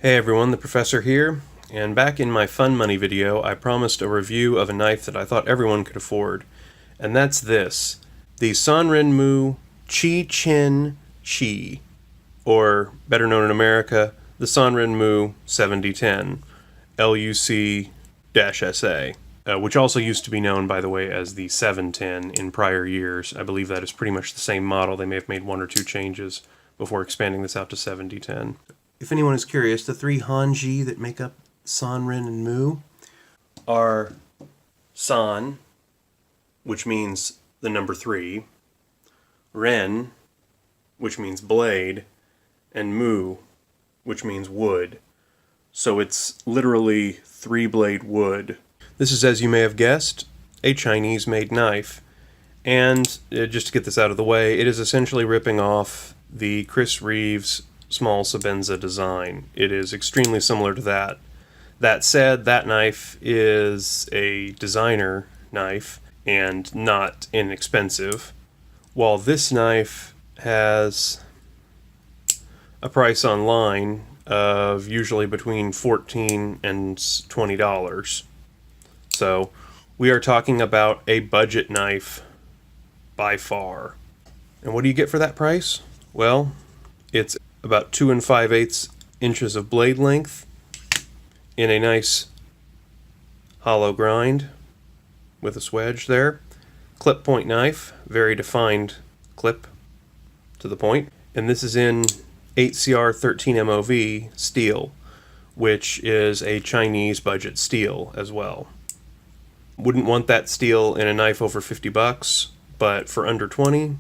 Hey everyone, the Professor here, and back in my Fun Money video, I promised a review of a knife that I thought everyone could afford, and that's this, the Sanrenmu Chi-Chin Chi, or better known in America, the Sanrenmu 7010, LUC-SA, which also used to be known, by the way, as the 710 in prior years. I believe that is pretty much the same model. They may have made one or two changes before expanding this out to 7010. If anyone is curious, the three Hanji that make up Sanren and Mu are San, which means the number 3, Ren, which means blade, and Mu, which means wood. So it's literally 3-blade wood. This is, as you may have guessed, a Chinese-made knife. And just to get this out of the way, it is essentially ripping off the Chris Reeves small Sabenza design. It is extremely similar to that. That said, that knife is a designer knife and not inexpensive, while this knife has a price online of usually between $14 and $20. So we are talking about a budget knife by far. And what do you get for that price? Well, it's about 2 5/8 inches of blade length in a nice hollow grind with a swedge there. Clip point knife, very defined clip to the point. And this is in 8CR 13 MOV steel, which is a Chinese budget steel as well. Wouldn't want that steel in a knife over $50, but for under 20,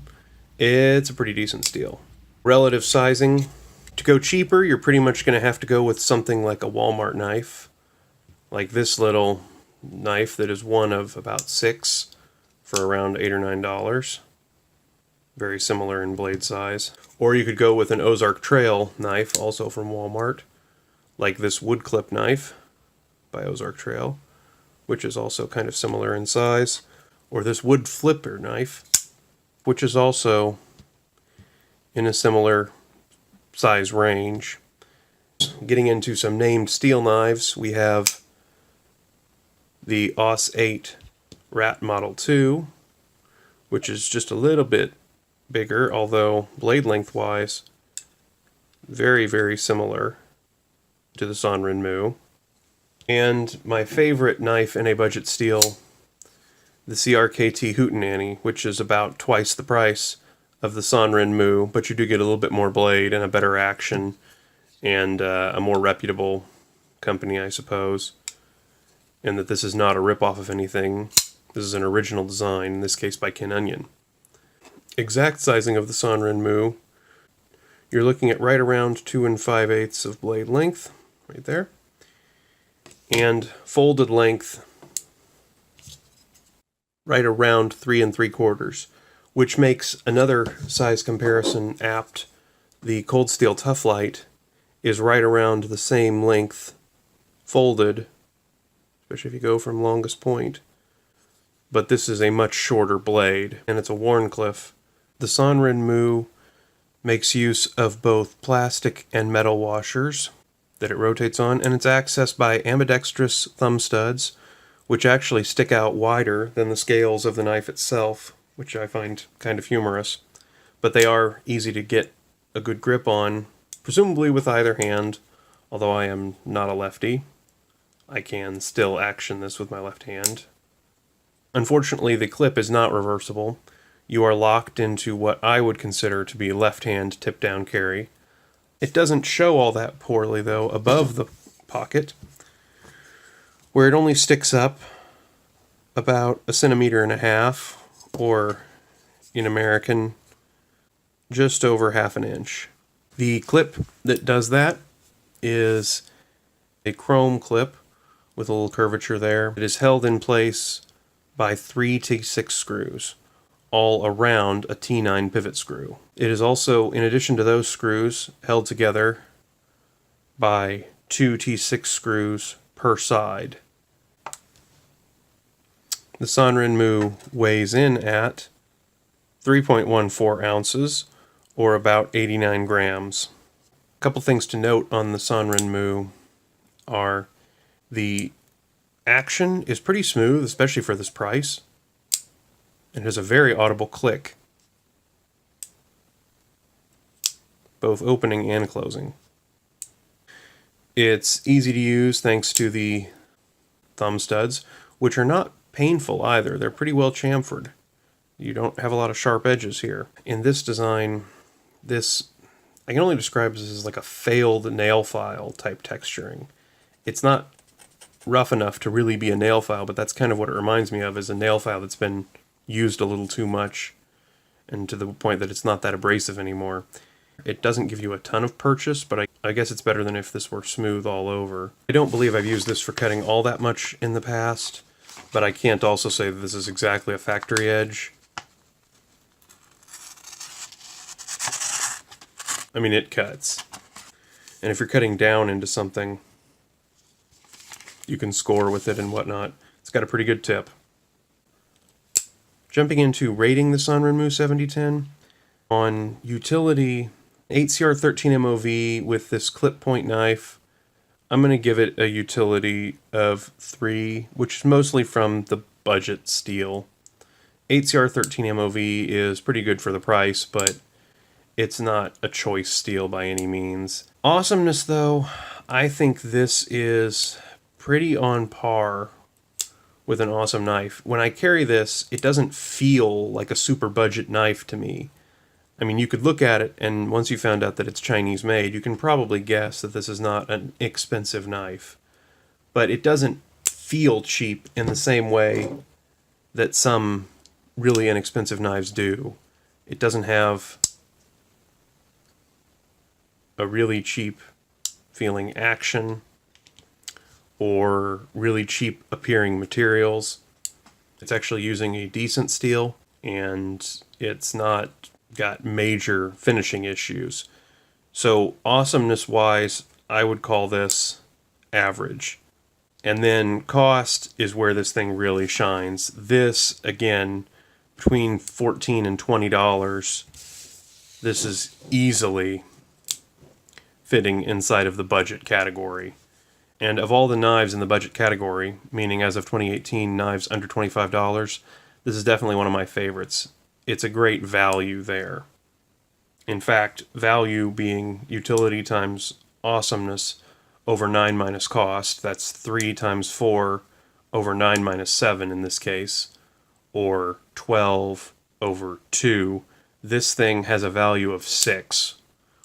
it's a pretty decent steel. Relative sizing. To go cheaper, you're pretty much going to have to go with something like a Walmart knife, like this little knife that is one of about 6 for around $8 or $9. Very similar in blade size. Or you could go with an Ozark Trail knife, also from Walmart, like this wood clip knife by Ozark Trail, which is also kind of similar in size. Or this wood flipper knife, which is also in a similar size range. Getting into some named steel knives, we have the AUS 8 Rat Model 2, which is just a little bit bigger, although blade length wise very, very similar to the Sanrenmu. And my favorite knife in a budget steel, the CRKT Hootenanny, which is about twice the price of the Sanrenmu, but you do get a little bit more blade and a better action and a more reputable company, I suppose. And that this is not a rip-off of anything. This is an original design, in this case by Ken Onion. Exact sizing of the Sanrenmu, you're looking at right around 2 5/8 of blade length, right there. And folded length, right around 3 3/4. Which makes another size comparison apt. The Cold Steel Tough Light is right around the same length folded, especially if you go from longest point. But this is a much shorter blade, and it's a Wharncliffe. The Sanrenmu makes use of both plastic and metal washers that it rotates on, and it's accessed by ambidextrous thumb studs, which actually stick out wider than the scales of the knife itself, which I find kind of humorous. But they are easy to get a good grip on, presumably with either hand, although I am not a lefty. I can still action this with my left hand. Unfortunately, the clip is not reversible. You are locked into what I would consider to be left-hand tip-down carry. It doesn't show all that poorly, though, above the pocket, where it only sticks up about 1.5 centimeters, or in American, just over 1/2 inch. The clip that does that is a chrome clip with a little curvature there. It is held in place by 3 T6 screws, all around a T9 pivot screw. It is also, in addition to those screws, held together by 2 T6 screws per side. The Sanrenmu weighs in at 3.14 ounces, or about 89 grams. couple things to note on the Sanrenmu are the action is pretty smooth, especially for this price. It has a very audible click, both opening and closing. It's easy to use thanks to the thumb studs, which are not painful either. They're pretty well chamfered. You don't have a lot of sharp edges here. In this design, this I can only describe this as like a failed nail file type texturing. It's not rough enough to really be a nail file, but that's kind of what it reminds me of, is a nail file that's been used a little too much and to the point that it's not that abrasive anymore. It doesn't give you a ton of purchase, but I guess it's better than if this were smooth all over. I don't believe I've used this for cutting all that much in the past, but I can't also say that this is exactly a factory edge. I mean, it cuts. And if you're cutting down into something, you can score with it and whatnot. It's got a pretty good tip. Jumping into rating the Sanrenmu 7010, on utility, 8CR13 MOV with this clip point knife, I'm going to give it a utility of 3, which is mostly from the budget steel. 8CR13 MOV is pretty good for the price, but it's not a choice steel by any means. Awesomeness, though, I think this is pretty on par with an awesome knife. When I carry this, it doesn't feel like a super budget knife to me. I mean, you could look at it, and once you found out that it's Chinese made, you can probably guess that this is not an expensive knife. But it doesn't feel cheap in the same way that some really inexpensive knives do. It doesn't have a really cheap feeling action or really cheap appearing materials. It's actually using a decent steel, and it's not got major finishing issues. So awesomeness wise, I would call this average. And then cost is where this thing really shines. This, again, between $14 and $20, this is easily fitting inside of the budget category. And of all the knives in the budget category, meaning as of 2018, knives under $25, this is definitely one of my favorites. It's a great value there. In fact, value being utility times awesomeness over 9 minus cost, that's 3 times 4 over 9 minus 7 in this case, or 12 over 2. This thing has a value of 6,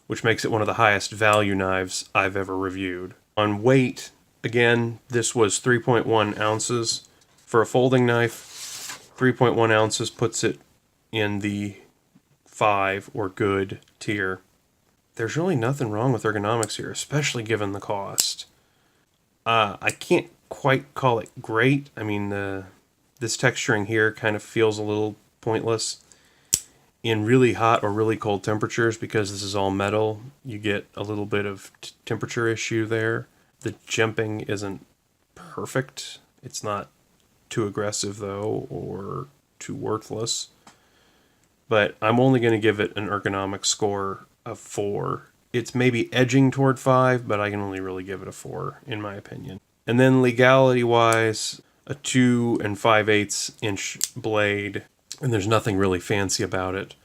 which makes it one of the highest value knives I've ever reviewed. On weight, again, this was 3.1 ounces. For a folding knife, 3.1 ounces puts it in the 5 or good tier. There's really nothing wrong with ergonomics here, especially given the cost. I can't quite call it great. I mean, this texturing here kind of feels a little pointless. In really hot or really cold temperatures, because this is all metal, you get a little bit of temperature issue there. The jumping isn't perfect. It's not too aggressive, though, or too worthless. But I'm only going to give it an ergonomic score of 4. It's maybe edging toward 5, but I can only really give it a 4, in my opinion. And then legality-wise, a 2 5/8 inch blade, and there's nothing really fancy about it.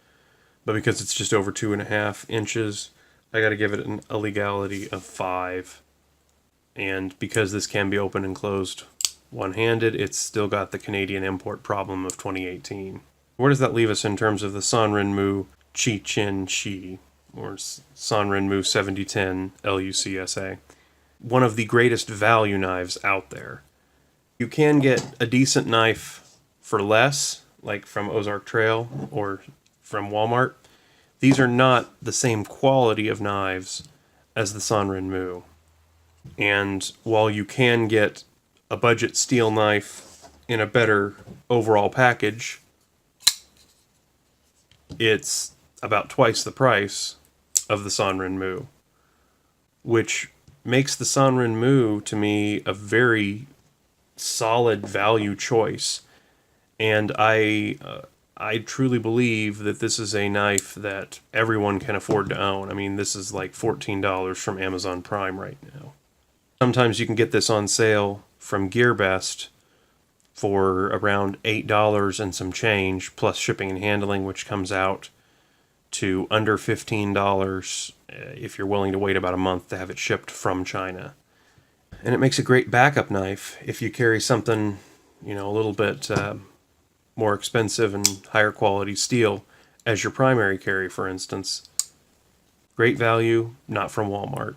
But because it's just over 2.5 inches, I got to give it a legality of 5. And because this can be opened and closed one-handed, it's still got the Canadian import problem of 2018. Where does that leave us in terms of the Sanrenmu Chi-Chin-Shi, or Sanrenmu 7010 LUCSA? One of the greatest value knives out there. You can get a decent knife for less, like from Ozark Trail or from Walmart. These are not the same quality of knives as the Sanrenmu. And while you can get a budget steel knife in a better overall package, it's about twice the price of the Sanrenmu, which makes the Sanrenmu, to me, a very solid value choice. And I I truly believe that this is a knife that everyone can afford to own. I mean, this is like $14 from Amazon Prime right now. Sometimes you can get this on sale from GearBest for around $8 and some change, plus shipping and handling, which comes out to under $15 if you're willing to wait about a month to have it shipped from China. And it makes a great backup knife if you carry something, a little bit more expensive and higher quality steel as your primary carry, for instance. Great value, not from Walmart.